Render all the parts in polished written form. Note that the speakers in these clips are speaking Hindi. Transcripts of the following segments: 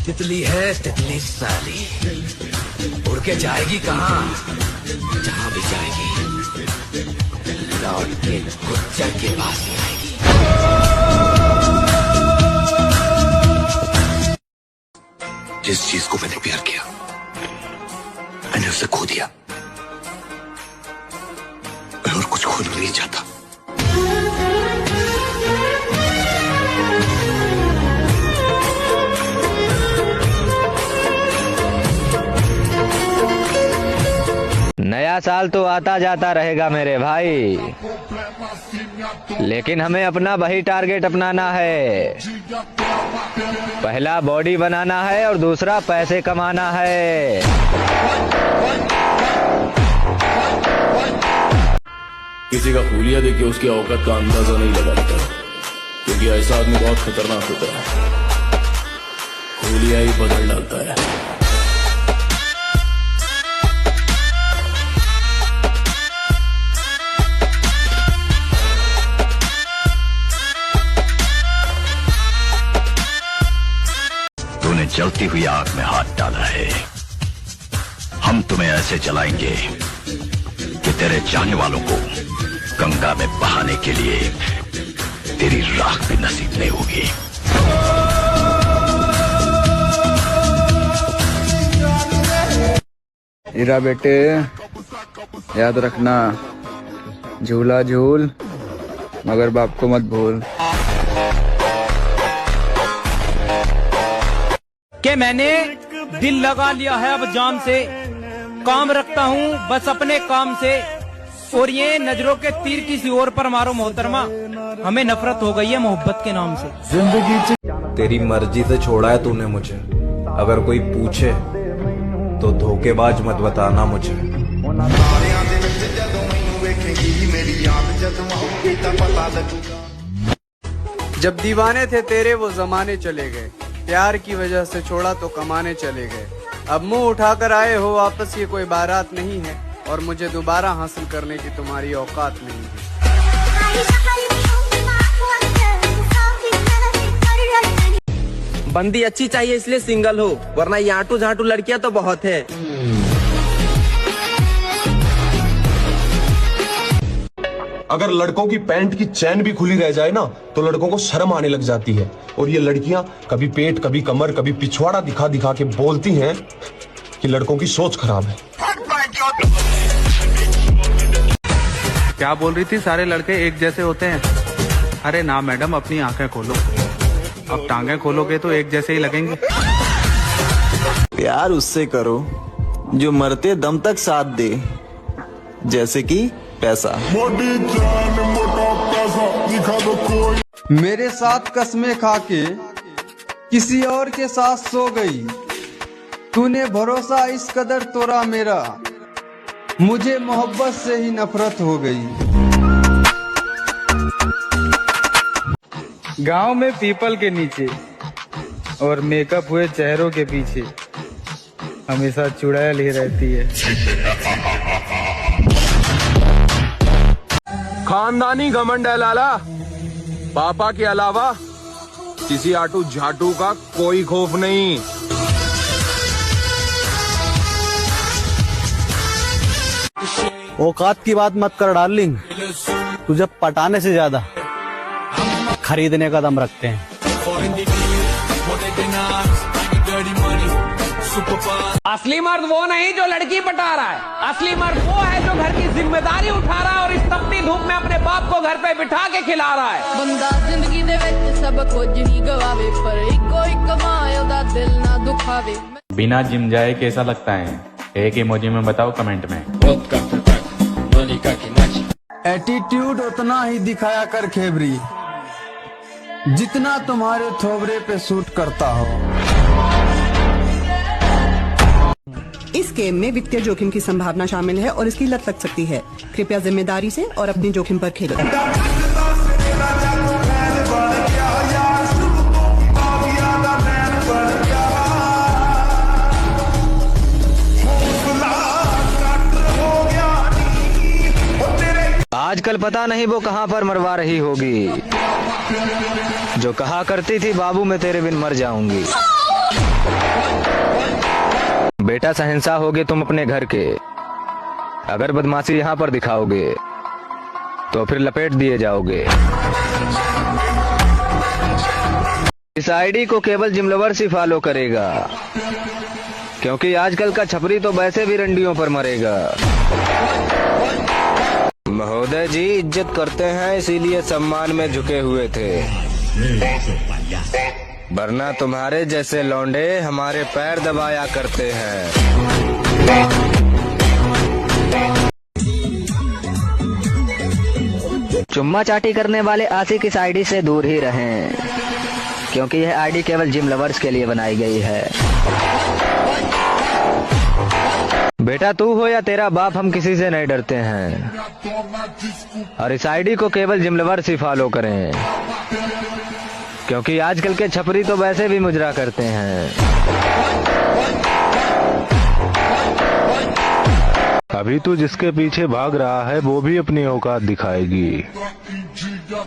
तितली है तितली साली, उड़ के जाएगी कहाँ, जहाँ भी जाएगी लौट के गुज्जर के पास ही आएगी। जिस चीज को मैंने प्यार किया मैंने उसे खो दिया। मैं और कुछ खोना नहीं चाहता। नया साल तो आता जाता रहेगा मेरे भाई, लेकिन हमें अपना वही टारगेट अपनाना है। पहला बॉडी बनाना है और दूसरा पैसे कमाना है। किसी का हुलिया देख के उसकी औकात का अंदाजा नहीं लगा सकता, क्योंकि ऐसा आदमी बहुत खतरनाक होता है। हुलिया ही बदल डालता है। तूने जलती हुई आग में हाथ डाला है। हम तुम्हें ऐसे जलाएंगे कि तेरे चाहने वालों को गंगा में बहाने के लिए तेरी राख भी नसीब नहीं होगी। हीरा बेटे, याद रखना, झूला झूल मगर बाप को मत भूल। कि मैंने दिल लगा लिया है अब जाम से, काम रखता हूँ बस अपने काम से, और ये नजरों के तीर किसी और पर मारो मोहतरमा, हमें नफरत हो गई है मोहब्बत के नाम से। जिंदगी तेरी मर्जी से छोड़ा है तूने मुझे, अगर कोई पूछे तो धोखेबाज मत बताना मुझे। जब दीवाने थे तेरे वो जमाने चले गए, प्यार की वजह से छोड़ा तो कमाने चले गए। अब मुंह उठाकर आए हो वापस, ये कोई बारात नहीं है, और मुझे दोबारा हासिल करने की तुम्हारी औकात नहीं है। बंदी अच्छी चाहिए इसलिए सिंगल हो, वरना ये आंटू झांटू लड़कियां तो बहुत है। अगर लड़कों की पैंट की चैन भी खुली रह जाए ना तो लड़कों को शर्म आने लग जाती है, और ये लड़कियां कभी पेट कभी कमर कभी पिछवाड़ा दिखा दिखा के बोलती हैं कि लड़कों की सोच खराब है। क्या बोल रही थी, सारे लड़के एक जैसे होते हैं? अरे ना मैडम, अपनी आंखें खोलो, अब टांगे खोलोगे तो एक जैसे ही लगेंगे। प्यार उससे करो जो मरते दम तक साथ दे, जैसे कि पैसा। मेरे साथ कसमें खा के किसी और के साथ सो गई, तूने भरोसा इस कदर तोड़ा मेरा, मुझे मोहब्बत से ही नफरत हो गई। गांव में पीपल के नीचे और मेकअप हुए चेहरों के पीछे हमेशा चुड़ैल ही रहती है। खानदानी घमंड है लाला, पापा के अलावा किसी आटू झाटू का कोई खौफ नहीं। औकात की बात मत कर डार्लिंग, तुझे पटाने से ज्यादा खरीदने का दम रखते हैं। असली मर्द वो नहीं जो लड़की पटा रहा है, असली मर्द वो है जो घर की जिम्मेदारी उठा रहा है और इस तपती धूप में अपने बाप को घर पे बिठा के खिला रहा है। बंदा जिंदगी दे विच सब कुछ ही गवावे, पर इको एक कमाए ओदा दिल ना दुखावे। बिना जिम जाए कैसा लगता है? एक इमोजी में बताओ कमेंट में। एटीट्यूड उतना ही दिखाया कर खेबरी जितना तुम्हारे थोबरे पे सूट करता हो। इस गेम में वित्तीय जोखिम की संभावना शामिल है और इसकी लत लग सकती है। कृपया जिम्मेदारी से और अपनी जोखिम पर खेलें। आजकल पता नहीं वो कहाँ पर मरवा रही होगी, जो कहा करती थी बाबू मैं तेरे बिन मर जाऊंगी। बेटा सहनसा होगे तुम अपने घर के, अगर बदमाशी यहाँ पर दिखाओगे तो फिर लपेट दिए जाओगे। इस आईडी को केवल जिम लवर्स ही फॉलो करेगा, क्योंकि आजकल का छपरी तो वैसे भी रंडियों पर मरेगा। महोदय जी इज्जत करते हैं इसीलिए सम्मान में झुके हुए थे, वरना तुम्हारे जैसे लौंडे हमारे पैर दबाया करते हैं। चुम्मा चाटी करने वाले आशिक इस आईडी से दूर ही रहें, क्योंकि यह आईडी केवल जिम लवर्स के लिए बनाई गई है। बेटा तू हो या तेरा बाप, हम किसी से नहीं डरते हैं, और इस आईडी को केवल जिम लवर्स ही फॉलो करें, क्योंकि आजकल के छपरी तो वैसे भी मुजरा करते हैं। अभी तू जिसके पीछे भाग रहा है वो भी अपनी औकात दिखाएगी,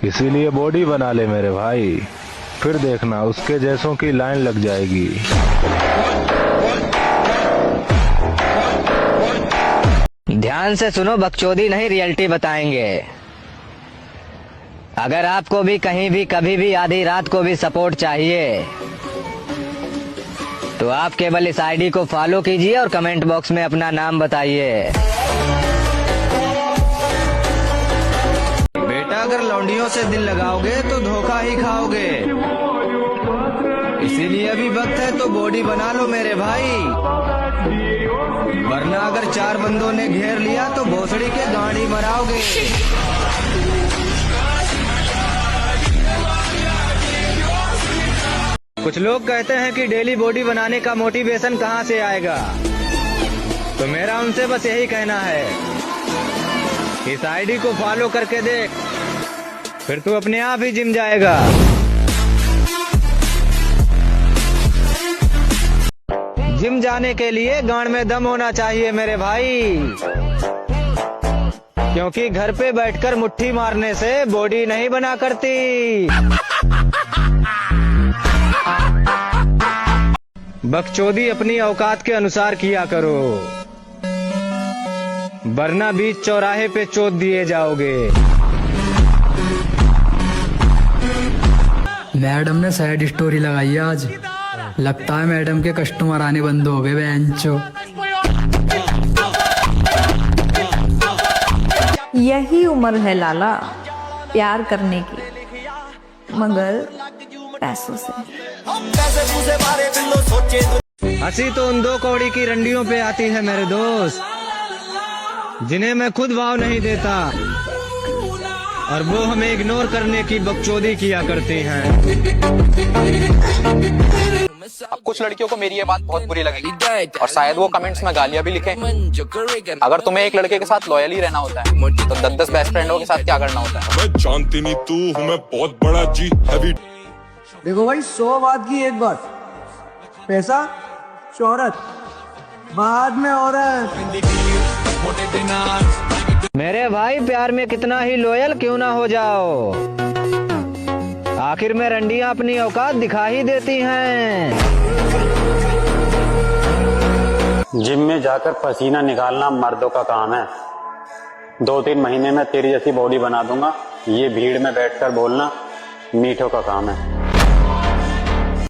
इसीलिए बॉडी बना ले मेरे भाई, फिर देखना उसके जैसों की लाइन लग जाएगी। ध्यान से सुनो, बकचोदी नहीं रियलिटी बताएंगे। अगर आपको भी कहीं भी कभी भी आधी रात को भी सपोर्ट चाहिए तो आप केवल इस आईडी को फॉलो कीजिए और कमेंट बॉक्स में अपना नाम बताइए। बेटा अगर लौंडियों से दिल लगाओगे तो धोखा ही खाओगे, इसीलिए अभी वक्त है तो बॉडी बना लो मेरे भाई, वरना अगर 4 बंदों ने घेर लिया तो भोसड़ी के गाड़ी मराओगे। कुछ लोग कहते हैं कि डेली बॉडी बनाने का मोटिवेशन कहाँ से आएगा, तो मेरा उनसे बस यही कहना है, इस आईडी को फॉलो करके देख, फिर तू अपने आप ही जिम जाएगा। जिम जाने के लिए गांड में दम होना चाहिए मेरे भाई, क्योंकि घर पे बैठकर मुट्ठी मारने से बॉडी नहीं बना करती। बकचोदी अपनी औकात के अनुसार किया करो, वरना बीच चौराहे पे चोट दिए जाओगे। मैडम ने सैड स्टोरी लगाई है आज, लगता है मैडम के कस्टमर आने बंद हो गए बेंचो। यही उम्र है लाला प्यार करने की, मगर पैसों से। हंसी तो उन 2 कौड़ी की रंडियों पे आती है मेरे दोस्त, जिन्हें मैं खुद भाव नहीं देता, और वो हमें इग्नोर करने की बकचोदी किया करती हैं। अब कुछ लड़कियों को मेरी ये बात बहुत बुरी लगेगी और शायद वो कमेंट्स में गालियां भी लिखें। अगर तुम्हें एक लड़के के साथ लॉयल ही रहना होता है तो 10-10 बेस्ट फ्रेंडों के साथ क्या करना होता है। मैं जानती नहीं तू हूँ मैं बहुत बड़ा जी हैवी। देखो भाई 100 बात की एक बात, पैसा शोहरत बाद में औरत। मेरे भाई प्यार में कितना ही लॉयल क्यों ना हो जाओ, आखिर में रंडियां अपनी औकात दिखा ही देती हैं। जिम में जाकर पसीना निकालना मर्दों का काम है, 2-3 महीने में तेरी जैसी बॉडी बना दूंगा, ये भीड़ में बैठकर बोलना मीठों का काम है।